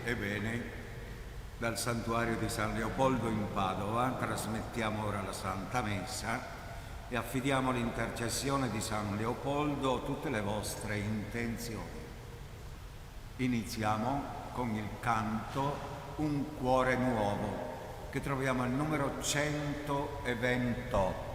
Ebbene, dal santuario di San Leopoldo in Padova trasmettiamo ora la Santa Messa e affidiamo l'intercessione di San Leopoldo a tutte le vostre intenzioni. Iniziamo con il canto Un cuore nuovo, che troviamo al numero 128.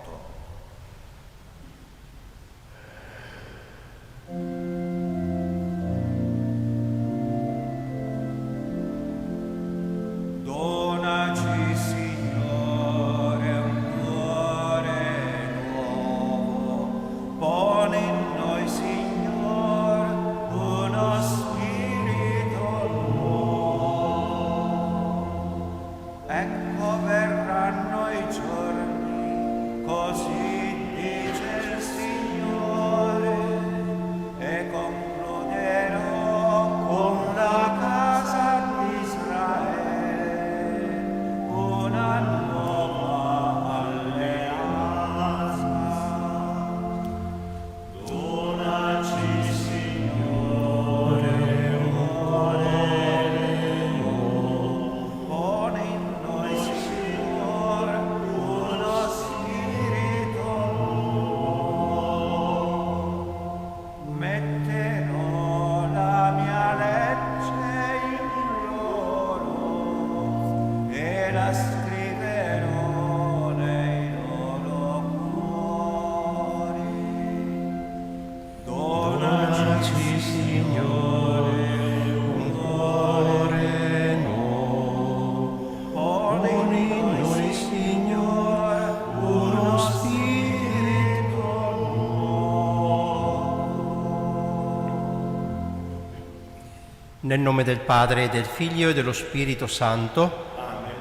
Nel nome del Padre, e del Figlio e dello Spirito Santo. Amen.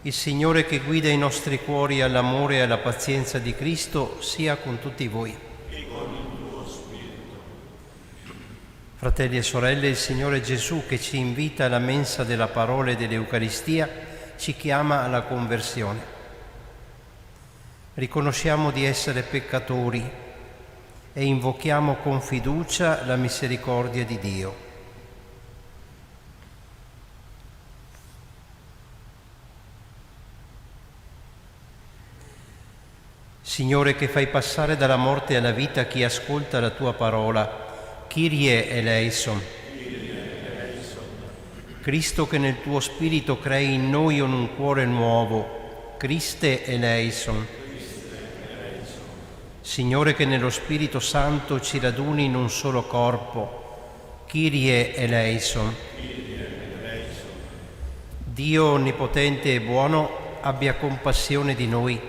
Il Signore che guida i nostri cuori all'amore e alla pazienza di Cristo sia con tutti voi. E con il tuo spirito. Fratelli e sorelle, il Signore Gesù, che ci invita alla mensa della parola e dell'Eucaristia, ci chiama alla conversione. Riconosciamo di essere peccatori e invochiamo con fiducia la misericordia di Dio. Signore, che fai passare dalla morte alla vita chi ascolta la tua parola, Kyrie eleison. Cristo, che nel tuo Spirito crei in noi un cuore nuovo, Christe eleison. Signore, che nello Spirito Santo ci raduni in un solo corpo, Kyrie eleison. Dio onnipotente e buono, abbia compassione di noi,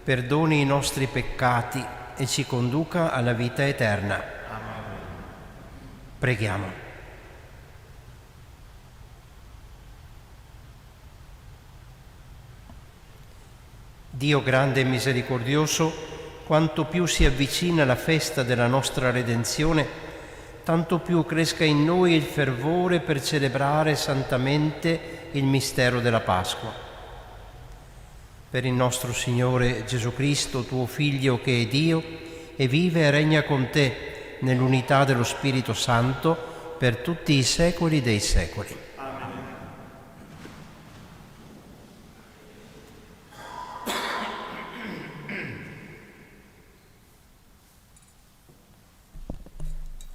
perdoni i nostri peccati e ci conduca alla vita eterna. Amen. Preghiamo. Dio grande e misericordioso, quanto più si avvicina la festa della nostra redenzione, tanto più cresca in noi il fervore per celebrare santamente il mistero della Pasqua. Per il nostro Signore Gesù Cristo, tuo Figlio, che è Dio e vive e regna con te nell'unità dello Spirito Santo per tutti i secoli dei secoli.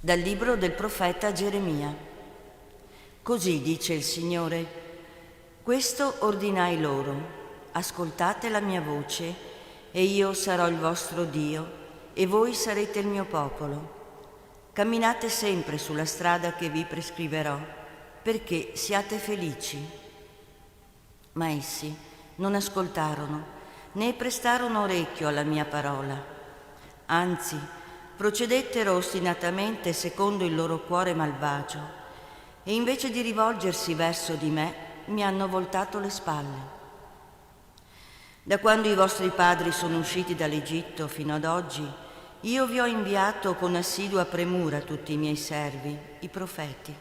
Dal libro del profeta Geremia. Così dice il Signore: questo ordinai loro: ascoltate la mia voce, e io sarò il vostro Dio, e voi sarete il mio popolo. Camminate sempre sulla strada che vi prescriverò, perché siate felici. Ma essi non ascoltarono, né prestarono orecchio alla mia parola. Anzi, procedettero ostinatamente secondo il loro cuore malvagio, e invece di rivolgersi verso di me, mi hanno voltato le spalle. Da quando i vostri padri sono usciti dall'Egitto fino ad oggi, io vi ho inviato con assidua premura tutti i miei servi, i profeti,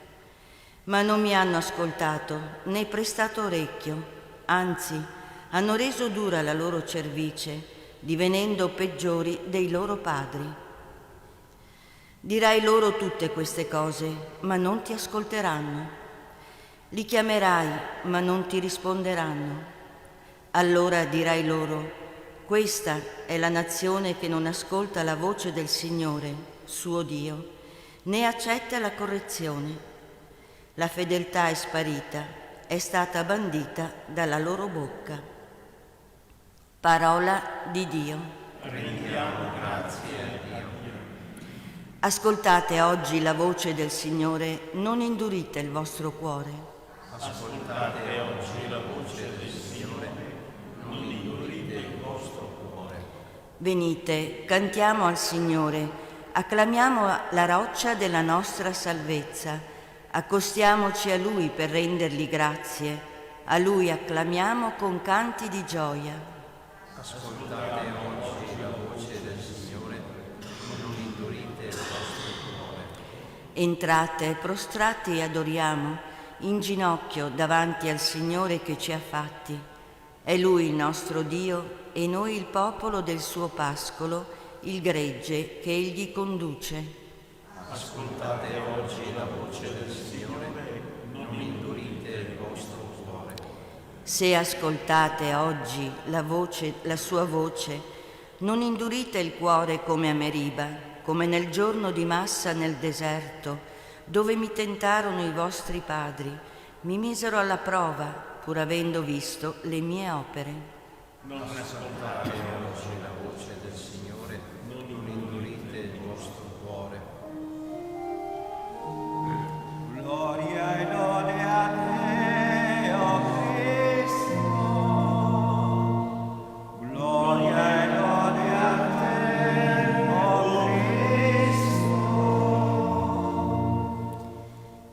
ma non mi hanno ascoltato né prestato orecchio, anzi, hanno reso dura la loro cervice, divenendo peggiori dei loro padri. Dirai loro tutte queste cose, ma non ti ascolteranno. Li chiamerai, ma non ti risponderanno. Allora dirai loro: questa è la nazione che non ascolta la voce del Signore, suo Dio, né accetta la correzione. La fedeltà è sparita, è stata bandita dalla loro bocca. Parola di Dio. Rendiamo grazie a Dio. Ascoltate oggi la voce del Signore, non indurite il vostro cuore. Ascoltate oggi la voce del Signore, non indurite il vostro cuore. Venite, cantiamo al Signore, acclamiamo la roccia della nostra salvezza, accostiamoci a Lui per rendergli grazie, a Lui acclamiamo con canti di gioia. Ascoltate oggi la voce del Signore, non indurite il vostro cuore. Entrate, prostrati e adoriamo, in ginocchio davanti al Signore che ci ha fatti. È Lui il nostro Dio e noi il popolo del suo pascolo, il gregge che Egli conduce. Ascoltate oggi la voce del Signore, non indurite il vostro cuore. Se ascoltate oggi la sua voce, non indurite il cuore come a Meriba, come nel giorno di Massa nel deserto, dove mi tentarono i vostri padri, mi misero alla prova, pur avendo visto le mie opere. Non ascoltate oggi la voce del Signore, non indurite il vostro cuore. Gloria e lode a te, o Cristo. Gloria e lode a te, o Cristo.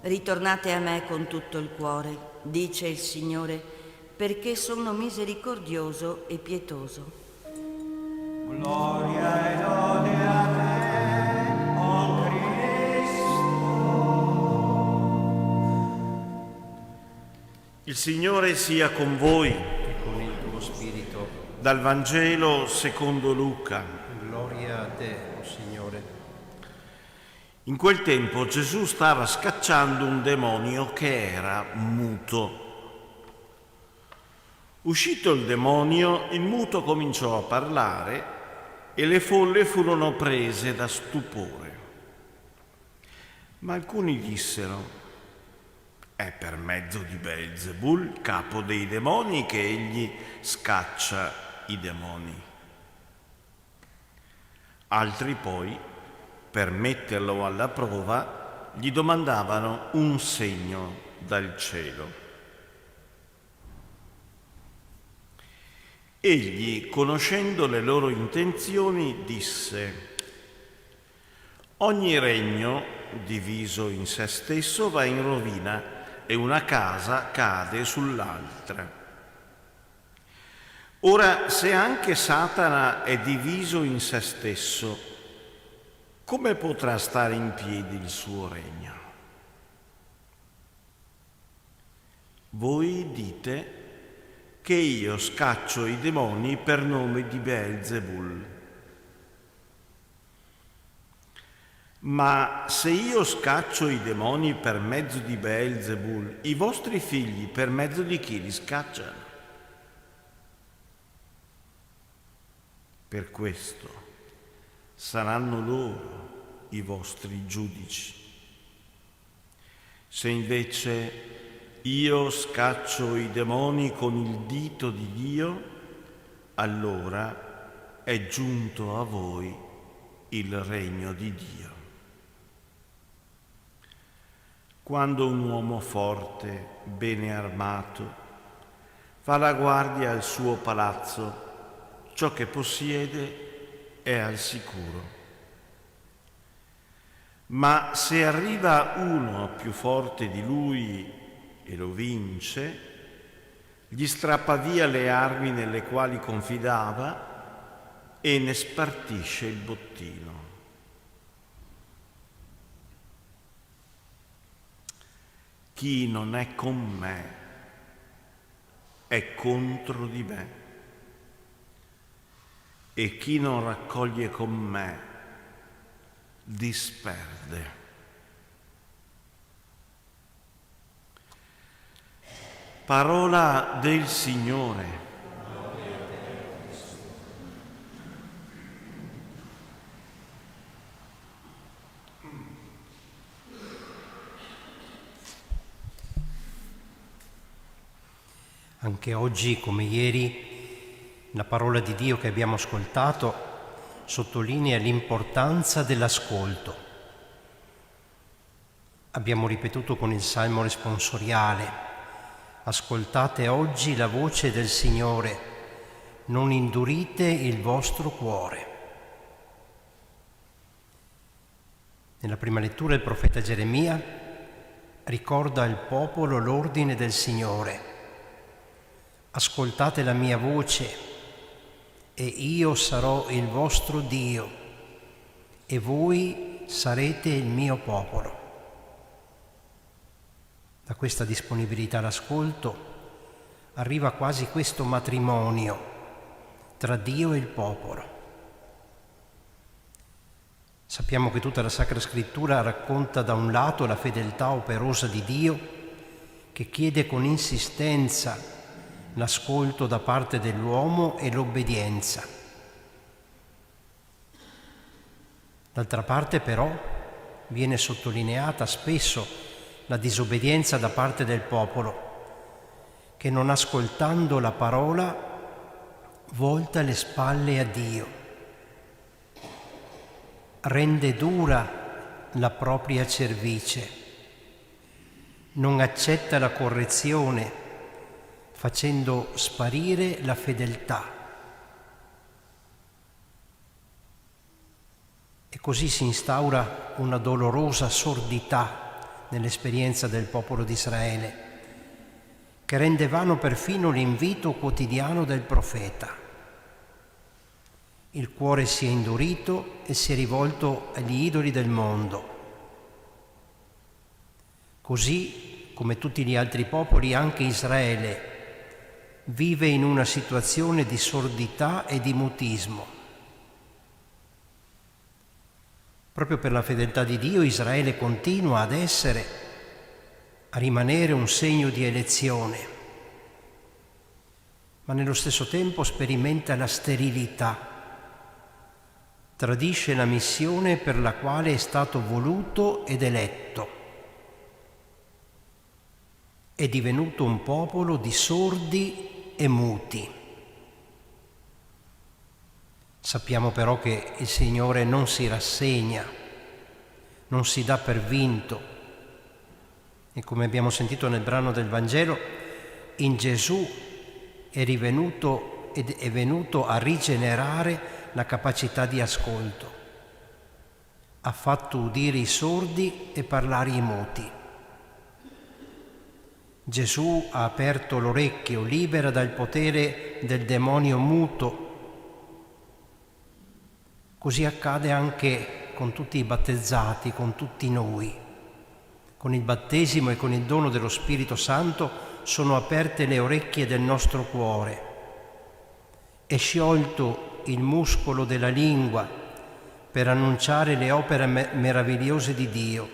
Ritornate a me con tutto il cuore, dice il Signore, perché sono misericordioso e pietoso. Gloria e lode a te, o Cristo. Il Signore sia con voi. E con il tuo spirito. Dal Vangelo secondo Luca. Gloria a te, o Signore. In quel tempo Gesù stava scacciando un demonio che era muto. Uscito il demonio, il muto cominciò a parlare e le folle furono prese da stupore. Ma alcuni dissero: è per mezzo di Beelzebul, capo dei demoni, che egli scaccia i demoni. Altri poi, per metterlo alla prova, gli domandavano un segno dal cielo. Egli, conoscendo le loro intenzioni, disse: ogni regno diviso in se stesso va in rovina e una casa cade sull'altra. Ora, se anche Satana è diviso in se stesso, come potrà stare in piedi il suo regno? Voi dite che io scaccio i demoni per nome di Beelzebul. Ma se io scaccio i demoni per mezzo di Beelzebul, i vostri figli per mezzo di chi li scacciano? Per questo saranno loro i vostri giudici. Se invece io scaccio i demoni con il dito di Dio, allora è giunto a voi il regno di Dio. Quando un uomo forte, bene armato, fa la guardia al suo palazzo, ciò che possiede è al sicuro. Ma se arriva uno più forte di lui e lo vince, gli strappa via le armi nelle quali confidava e ne spartisce il bottino. Chi non è con me è contro di me, e chi non raccoglie con me disperde. Parola del Signore. Anche oggi, come ieri, la parola di Dio che abbiamo ascoltato sottolinea l'importanza dell'ascolto. Abbiamo ripetuto con il Salmo responsoriale: ascoltate oggi la voce del Signore, non indurite il vostro cuore. Nella prima lettura il profeta Geremia ricorda al popolo l'ordine del Signore: ascoltate la mia voce e io sarò il vostro Dio e voi sarete il mio popolo. Da questa disponibilità all'ascolto arriva quasi questo matrimonio tra Dio e il popolo. Sappiamo che tutta la Sacra Scrittura racconta da un lato la fedeltà operosa di Dio, che chiede con insistenza l'ascolto da parte dell'uomo e l'obbedienza. D'altra parte però viene sottolineata spesso la disobbedienza da parte del popolo, che non ascoltando la parola volta le spalle a Dio, rende dura la propria cervice, non accetta la correzione, facendo sparire la fedeltà. E così si instaura una dolorosa sordità nell'esperienza del popolo di Israele, che rende vano perfino l'invito quotidiano del profeta. Il cuore si è indurito e si è rivolto agli idoli del mondo. Così, come tutti gli altri popoli, anche Israele vive in una situazione di sordità e di mutismo. Proprio per la fedeltà di Dio, Israele continua ad essere, a rimanere un segno di elezione, ma nello stesso tempo sperimenta la sterilità, tradisce la missione per la quale è stato voluto ed eletto. È divenuto un popolo di sordi e muti. Sappiamo però che il Signore non si rassegna, non si dà per vinto. E come abbiamo sentito nel brano del Vangelo, in Gesù è venuto a rigenerare la capacità di ascolto. Ha fatto udire i sordi e parlare i muti. Gesù ha aperto l'orecchio, libera dal potere del demonio muto. Così accade anche con tutti i battezzati, con tutti noi. Con il battesimo e con il dono dello Spirito Santo sono aperte le orecchie del nostro cuore. È sciolto il muscolo della lingua per annunciare le opere meravigliose di Dio.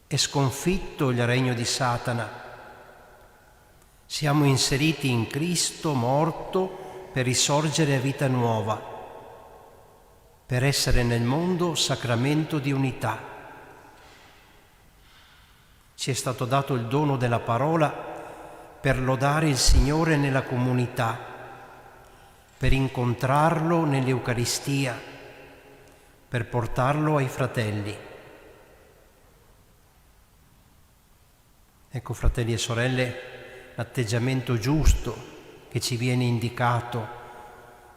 È sconfitto il regno di Satana. Siamo inseriti in Cristo morto per risorgere a vita nuova, per essere nel mondo sacramento di unità. Ci è stato dato il dono della parola per lodare il Signore nella comunità, per incontrarlo nell'Eucaristia, per portarlo ai fratelli. Ecco, fratelli e sorelle, l'atteggiamento giusto che ci viene indicato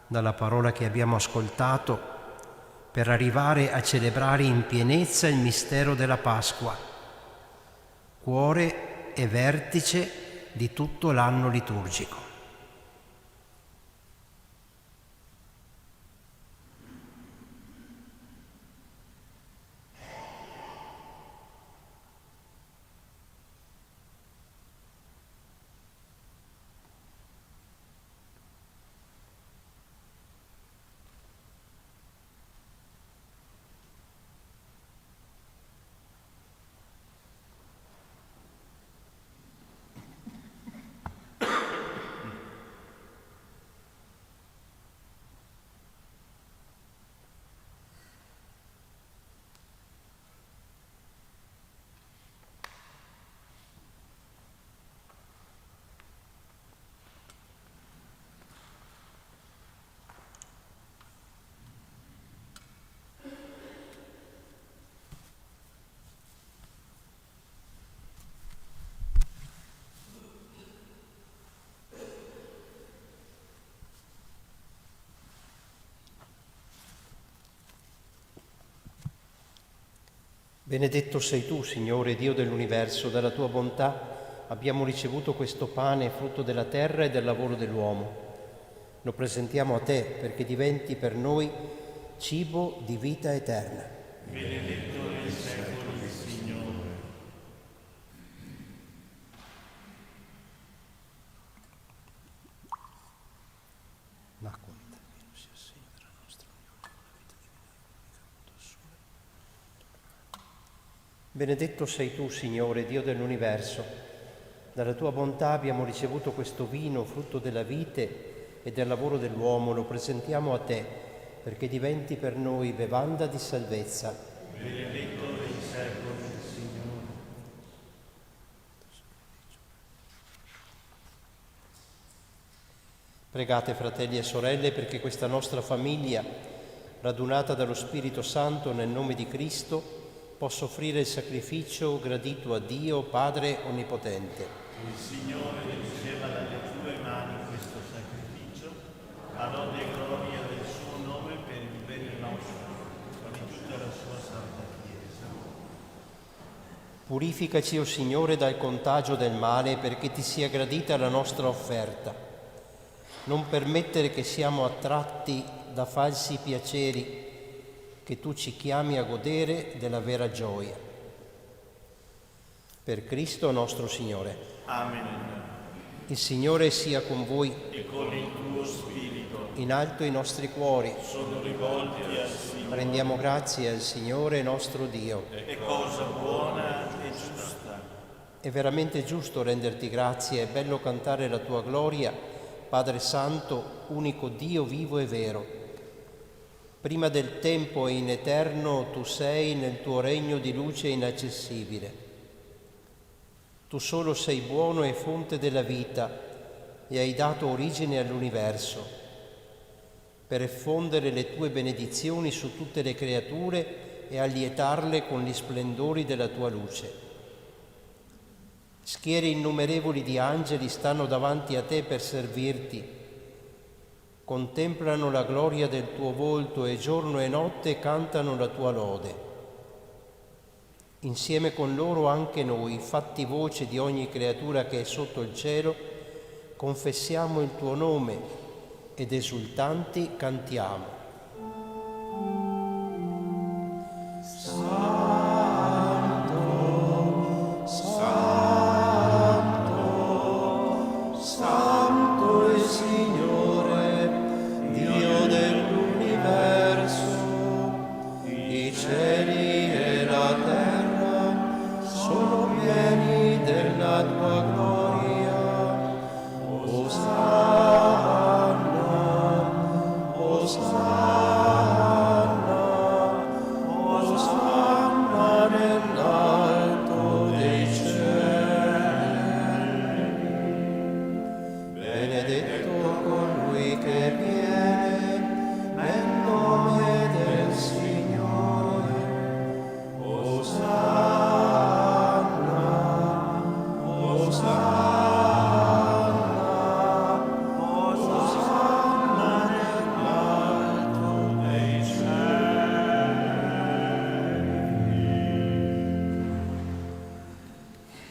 dalla parola che abbiamo ascoltato per arrivare a celebrare in pienezza il mistero della Pasqua, cuore e vertice di tutto l'anno liturgico. Benedetto sei tu, Signore, Dio dell'universo, dalla tua bontà abbiamo ricevuto questo pane, frutto della terra e del lavoro dell'uomo. Lo presentiamo a te perché diventi per noi cibo di vita eterna. Benedetto nei secoli, Signore. Benedetto sei tu, Signore, Dio dell'universo. Dalla tua bontà abbiamo ricevuto questo vino, frutto della vite e del lavoro dell'uomo. Lo presentiamo a te, perché diventi per noi bevanda di salvezza. Benedetto nei secoli, Signore. Pregate, fratelli e sorelle, perché questa nostra famiglia, radunata dallo Spirito Santo nel nome di Cristo, possa offrire il sacrificio gradito a Dio Padre Onnipotente. Il Signore riceva dalle tue mani questo sacrificio, a lode e gloria del suo nome per il bene nostro, con tutta la sua santa Chiesa. Purificaci, o Signore, dal contagio del male, perché ti sia gradita la nostra offerta. Non permettere che siamo attratti da falsi piaceri, che tu ci chiami a godere della vera gioia. Per Cristo nostro Signore. Amen. Il Signore sia con voi. E con il tuo spirito. In alto i nostri cuori. Sono rivolti al Signore. Rendiamo grazie al Signore nostro Dio. È cosa buona e giusta. È veramente giusto renderti grazie, è bello cantare la tua gloria, Padre Santo, unico Dio vivo e vero. Prima del tempo e in eterno tu sei nel tuo regno di luce inaccessibile. Tu solo sei buono e fonte della vita e hai dato origine all'universo. per effondere le tue benedizioni su tutte le creature e allietarle con gli splendori della tua luce. Schiere innumerevoli di angeli stanno davanti a te per servirti, contemplano la gloria del tuo volto e giorno e notte cantano la tua lode. Insieme con loro anche noi, fatti voce di ogni creatura che è sotto il cielo, confessiamo il tuo nome ed esultanti cantiamo.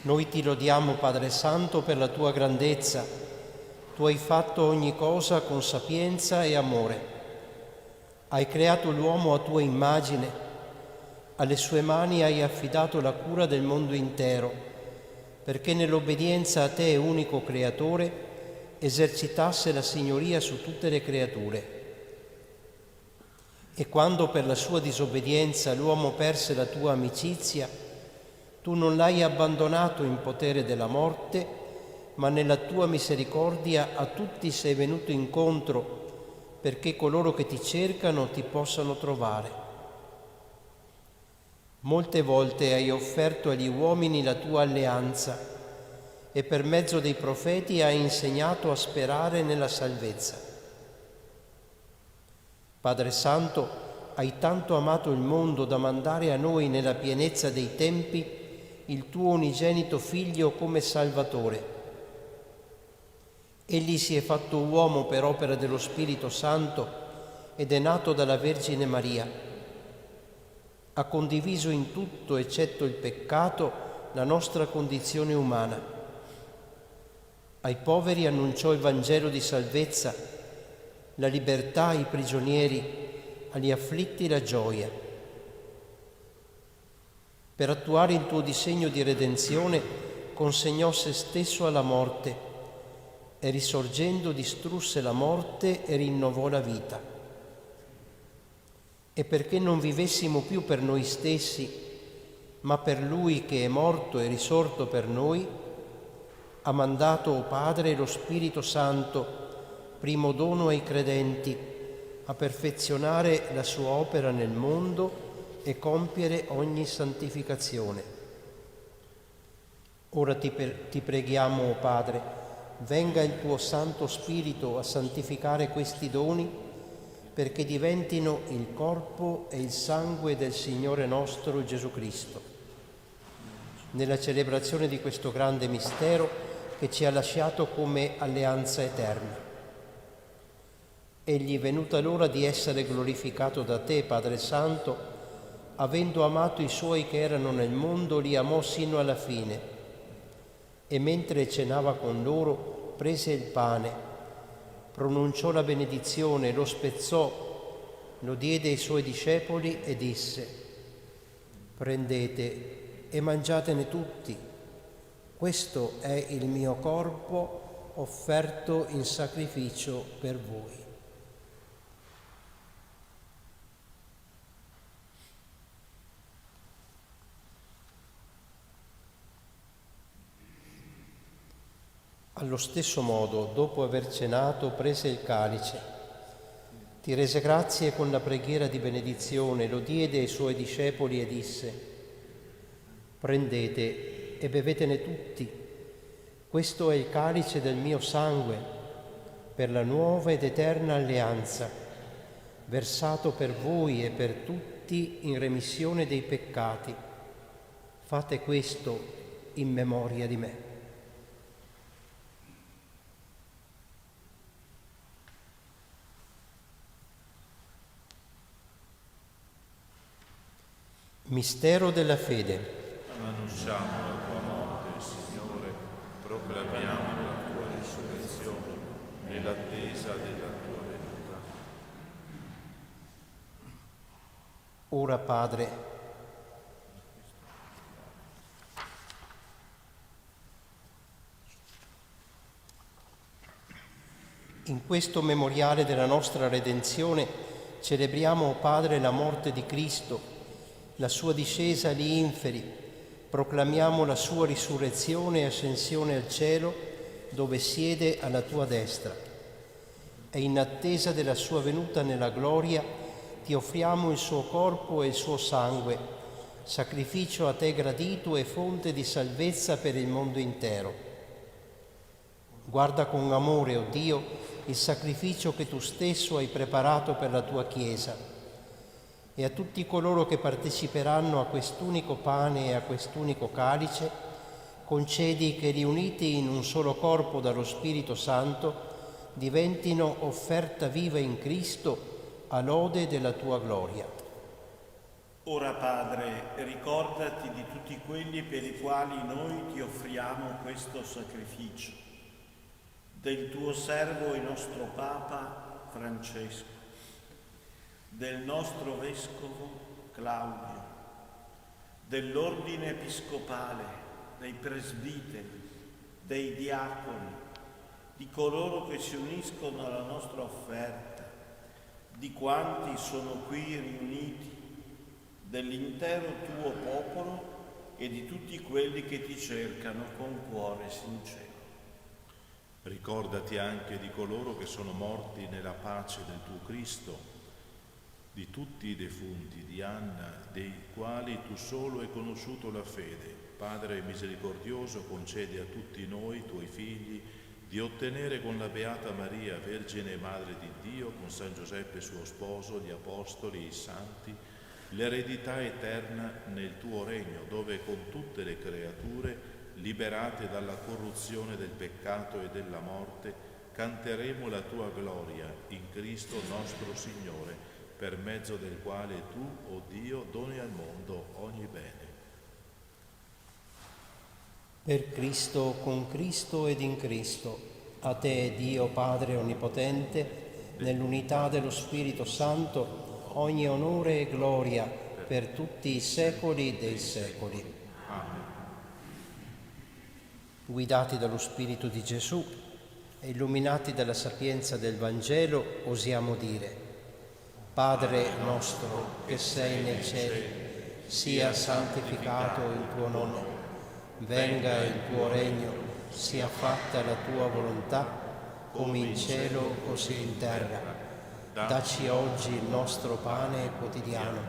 Noi ti lodiamo, Padre Santo, per la tua grandezza. Tu hai fatto ogni cosa con sapienza e amore. Hai creato l'uomo a tua immagine. Alle sue mani hai affidato la cura del mondo intero, perché nell'obbedienza a te, unico creatore, esercitasse la signoria su tutte le creature. E quando per la sua disobbedienza l'uomo perse la tua amicizia, tu non l'hai abbandonato in potere della morte, ma nella tua misericordia a tutti sei venuto incontro, perché coloro che ti cercano ti possano trovare. Molte volte hai offerto agli uomini la tua alleanza e per mezzo dei profeti hai insegnato a sperare nella salvezza. Padre Santo, hai tanto amato il mondo da mandare a noi nella pienezza dei tempi il tuo unigenito Figlio come Salvatore. Egli si è fatto uomo per opera dello Spirito Santo ed è nato dalla Vergine Maria. Ha condiviso in tutto, eccetto il peccato, la nostra condizione umana. Ai poveri annunciò il Vangelo di salvezza, la libertà ai prigionieri, agli afflitti la gioia. Per attuare il tuo disegno di redenzione consegnò se stesso alla morte e risorgendo distrusse la morte e rinnovò la vita. E perché non vivessimo più per noi stessi, ma per Lui che è morto e risorto per noi, ha mandato, o Padre, lo Spirito Santo, primo dono ai credenti, a perfezionare la sua opera nel mondo e compiere ogni santificazione. Ora ti preghiamo, o Padre, venga il tuo Santo Spirito a santificare questi doni perché diventino il corpo e il sangue del Signore nostro Gesù Cristo. Nella celebrazione di questo grande mistero che ci ha lasciato come alleanza eterna. Egli, venuta l'ora di essere glorificato da te, Padre Santo, avendo amato i suoi che erano nel mondo, li amò sino alla fine. E mentre cenava con loro, prese il pane, pronunciò la benedizione, lo spezzò, lo diede ai suoi discepoli e disse: prendete e mangiatene tutti, questo è il mio corpo offerto in sacrificio per voi. Allo stesso modo, dopo aver cenato, prese il calice, ti rese grazie con la preghiera di benedizione, lo diede ai suoi discepoli e disse: prendete e bevetene tutti, questo è il calice del mio sangue, per la nuova ed eterna alleanza, versato per voi e per tutti in remissione dei peccati. Fate questo in memoria di me. Mistero della fede. Annunciamo la tua morte, Signore, proclamiamo la tua risurrezione nell'attesa della tua venuta. Ora, Padre, in questo memoriale della nostra redenzione celebriamo, o Padre, la morte di Cristo, la sua discesa agli inferi, proclamiamo la sua risurrezione e ascensione al cielo, dove siede alla tua destra. E in attesa della sua venuta nella gloria, ti offriamo il suo corpo e il suo sangue, sacrificio a te gradito e fonte di salvezza per il mondo intero. Guarda con amore, o Dio, il sacrificio che tu stesso hai preparato per la tua Chiesa, e a tutti coloro che parteciperanno a quest'unico pane e a quest'unico calice, concedi che, riuniti in un solo corpo dallo Spirito Santo, diventino offerta viva in Cristo a lode della tua gloria. Ora, Padre, ricordati di tutti quelli per i quali noi ti offriamo questo sacrificio, del tuo servo e nostro Papa Francesco, del nostro Vescovo Claudio, dell'Ordine Episcopale, dei presbiteri, dei diaconi, di coloro che si uniscono alla nostra offerta, di quanti sono qui riuniti, dell'intero tuo popolo e di tutti quelli che ti cercano con cuore sincero. Ricordati anche di coloro che sono morti nella pace del tuo Cristo, di tutti i defunti di Anna, dei quali tu solo hai conosciuto la fede. Padre misericordioso, concedi a tutti noi, tuoi figli, di ottenere con la Beata Maria, Vergine e Madre di Dio, con San Giuseppe suo sposo, gli Apostoli e i Santi, l'eredità eterna nel tuo regno, dove con tutte le creature, liberate dalla corruzione del peccato e della morte, canteremo la tua gloria in Cristo nostro Signore, per mezzo del quale tu, o Dio, doni al mondo ogni bene. Per Cristo, con Cristo ed in Cristo, a te, Dio Padre Onnipotente, nell'unità dello Spirito Santo, ogni onore e gloria per tutti i secoli dei secoli. Amen. Guidati dallo Spirito di Gesù e illuminati dalla sapienza del Vangelo, osiamo dire: Padre nostro che sei nei cieli, sia santificato il tuo nome, venga il tuo regno, sia fatta la tua volontà, come in cielo così in terra. Dacci oggi il nostro pane quotidiano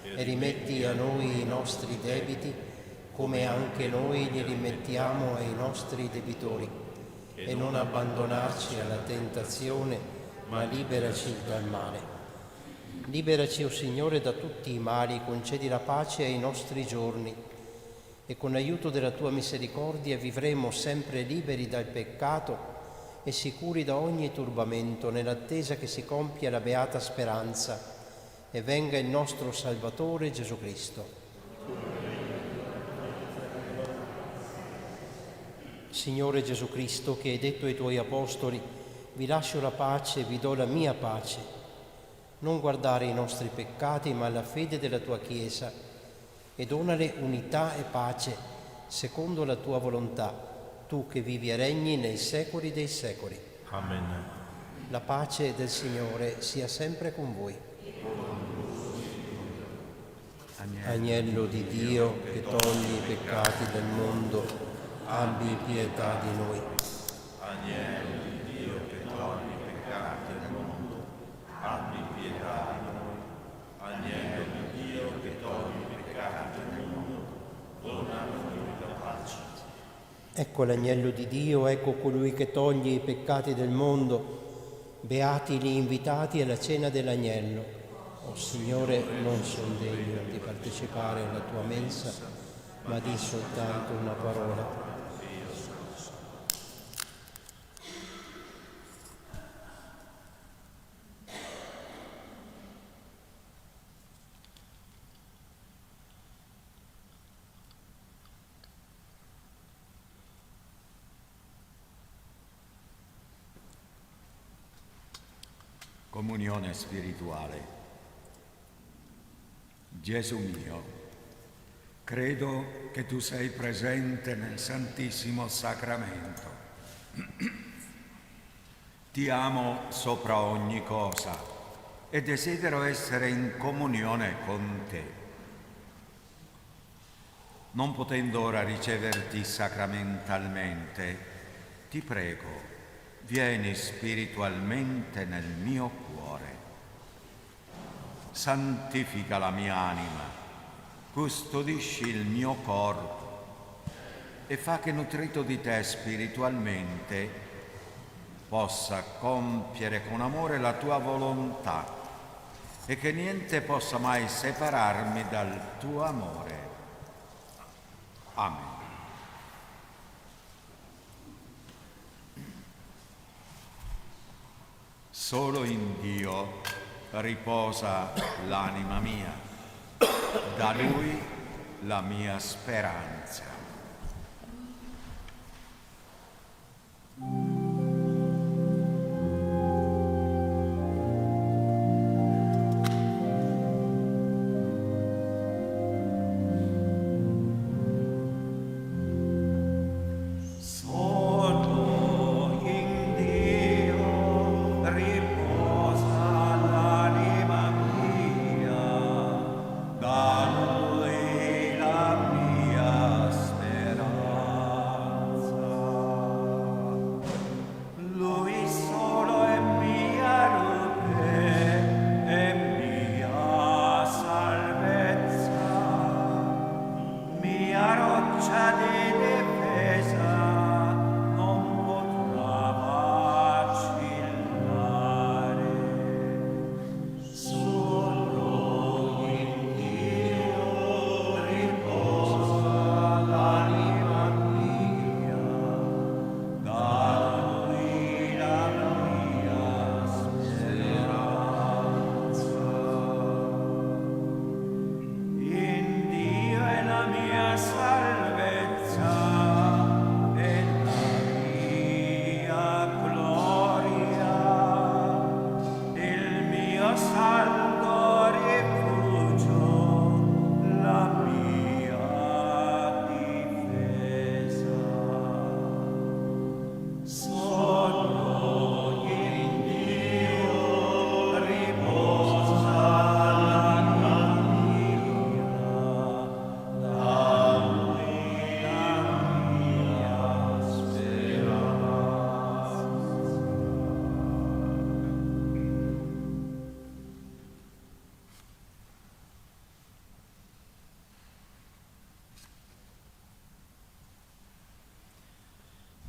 e rimetti a noi i nostri debiti, come anche noi li rimettiamo ai nostri debitori, e non abbandonarci alla tentazione, ma liberaci dal male. Liberaci, o Signore, da tutti i mali, concedi la pace ai nostri giorni e con l'aiuto della tua misericordia vivremo sempre liberi dal peccato e sicuri da ogni turbamento, nell'attesa che si compia la beata speranza e venga il nostro Salvatore Gesù Cristo. Signore Gesù Cristo, che hai detto ai tuoi apostoli: vi lascio la pace, vi do la mia pace. Non guardare i nostri peccati, ma la fede della tua Chiesa, e donale unità e pace secondo la tua volontà, tu che vivi e regni nei secoli dei secoli. Amen. La pace del Signore sia sempre con voi. Agnello di Dio che togli i peccati del mondo, abbi pietà di noi. Agnello di Dio che togli i peccati del mondo, abbi pietà di noi. Agnello di Dio che togli i peccati del mondo, dona a noi la pace. Ecco l'agnello di Dio, ecco colui che toglie i peccati del mondo. beati gli invitati alla cena dell'Agnello. O Signore, non sono degno di partecipare alla tua mensa, ma di soltanto una parola. Comunione spirituale. Gesù mio, credo che tu sei presente nel Santissimo Sacramento. Ti amo sopra ogni cosa e desidero essere in comunione con te. Non potendo ora riceverti sacramentalmente, ti prego, vieni spiritualmente nel mio cuore. Santifica la mia anima, custodisci il mio corpo e fa che, nutrito di te spiritualmente, possa compiere con amore la tua volontà e che niente possa mai separarmi dal tuo amore. Amen. Solo in Dio riposa l'anima mia, da Lui la mia speranza.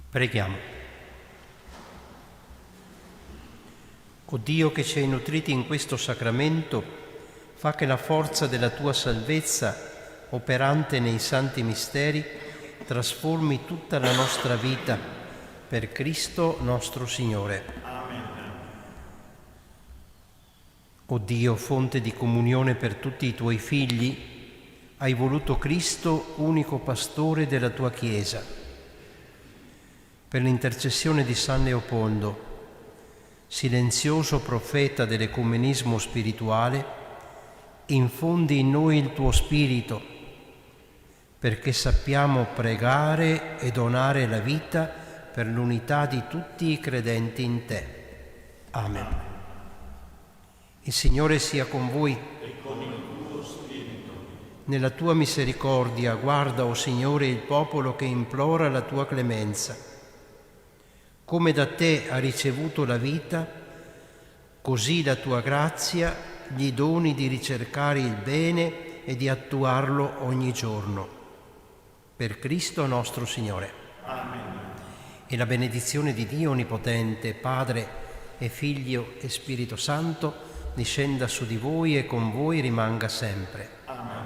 Preghiamo. O Dio che ci hai nutriti in questo sacramento, fa che la forza della tua salvezza, operante nei santi misteri, trasformi tutta la nostra vita per Cristo nostro Signore. Amen. O Dio, fonte di comunione per tutti i tuoi figli, hai voluto Cristo, unico pastore della tua Chiesa. Per l'intercessione di San Leopoldo, silenzioso profeta dell'ecumenismo spirituale, infondi in noi il tuo spirito, perché sappiamo pregare e donare la vita per l'unità di tutti i credenti in te. Amen. Il Signore sia con voi. E con il tuo spirito. Nella tua misericordia guarda, o Signore, il popolo che implora la tua clemenza. Come da te ha ricevuto la vita, così la tua grazia gli doni di ricercare il bene e di attuarlo ogni giorno. Per Cristo nostro Signore. Amen. E la benedizione di Dio Onnipotente, Padre, e Figlio e Spirito Santo, discenda su di voi e con voi rimanga sempre. Amen.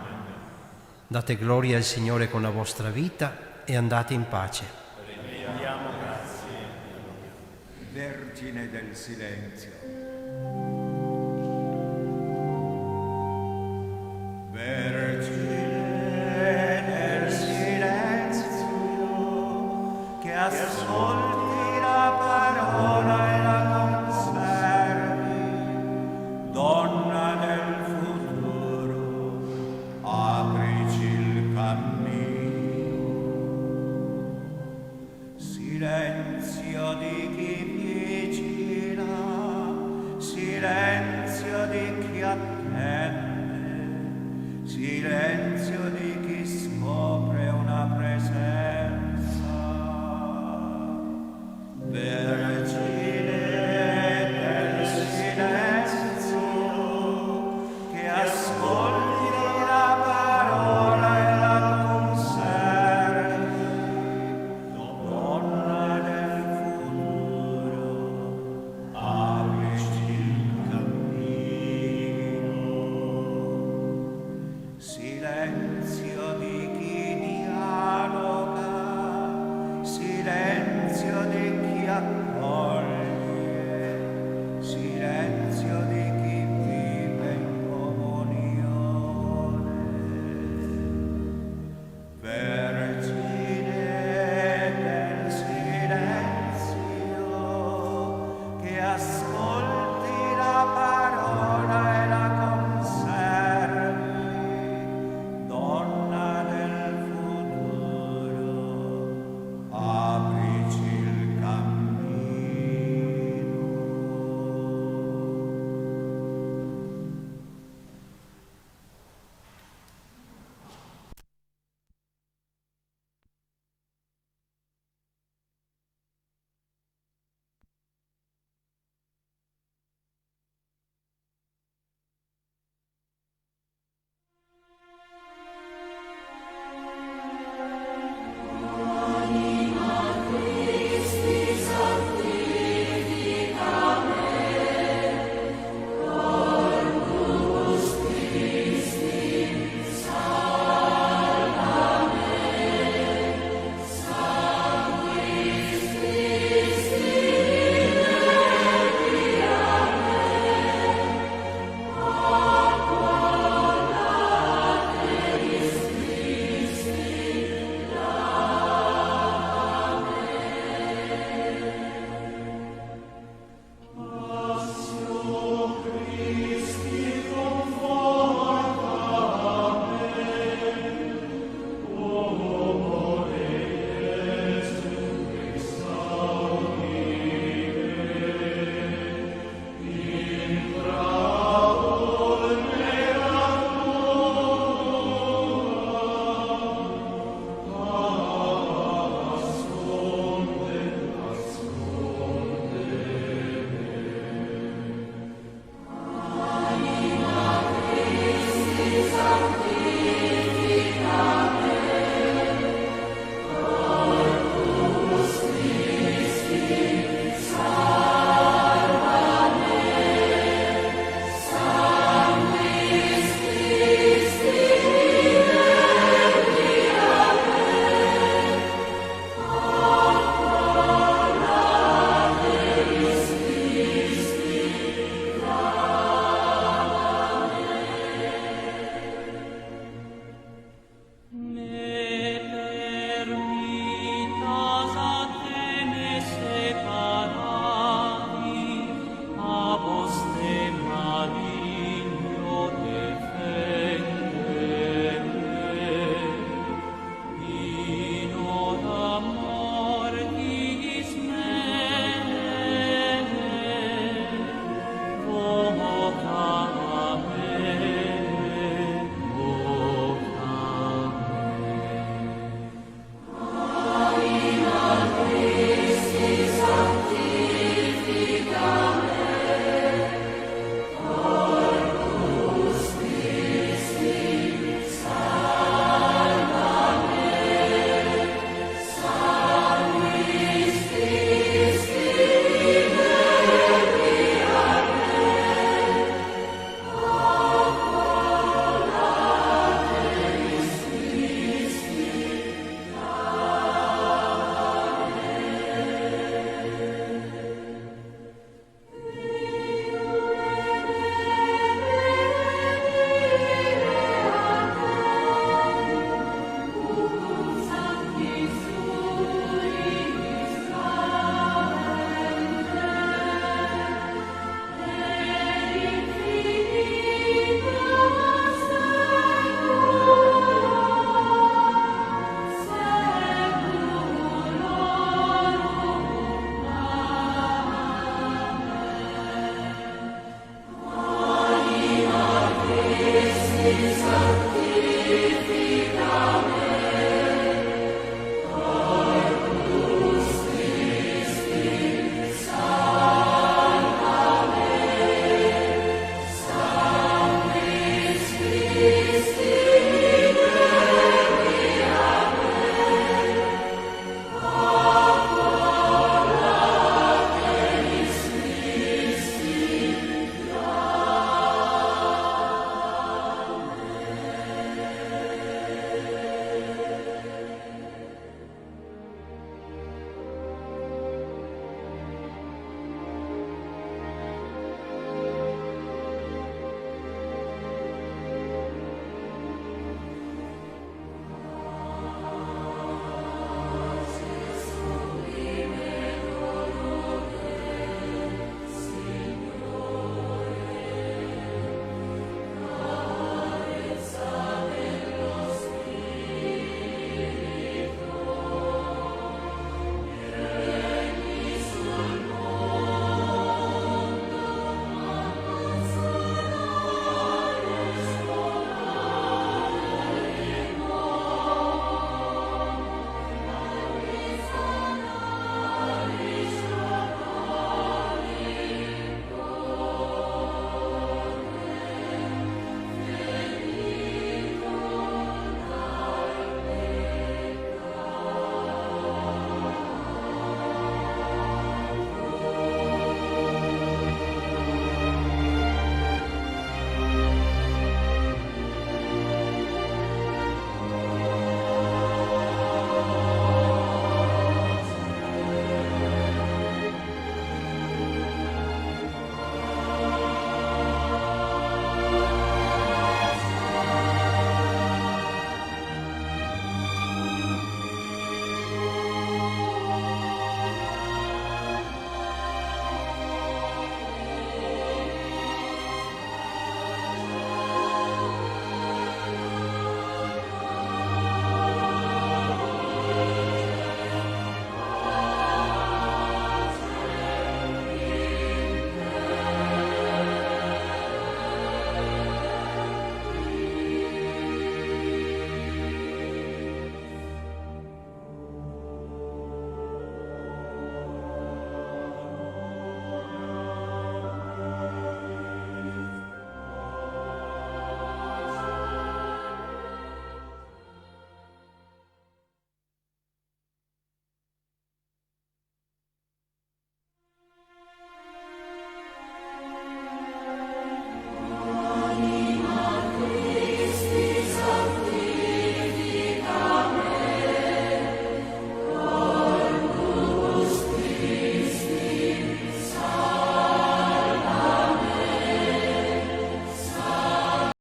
Date gloria al Signore con la vostra vita e andate in pace. Rendiamo grazie. Vergine del silenzio. Vergine del silenzio, che ascolti la parola e la conservi, donna del futuro, aprici il cammino. Silenzio di chi vigila, silenzio di chi attende, silenzio di chi scopre una presenza. Vergine del silenzio, che ascolti la parola e la conservi, donna del futuro, aprici il cammino. Silenzio di chi dialoga, silenzio di chi attende,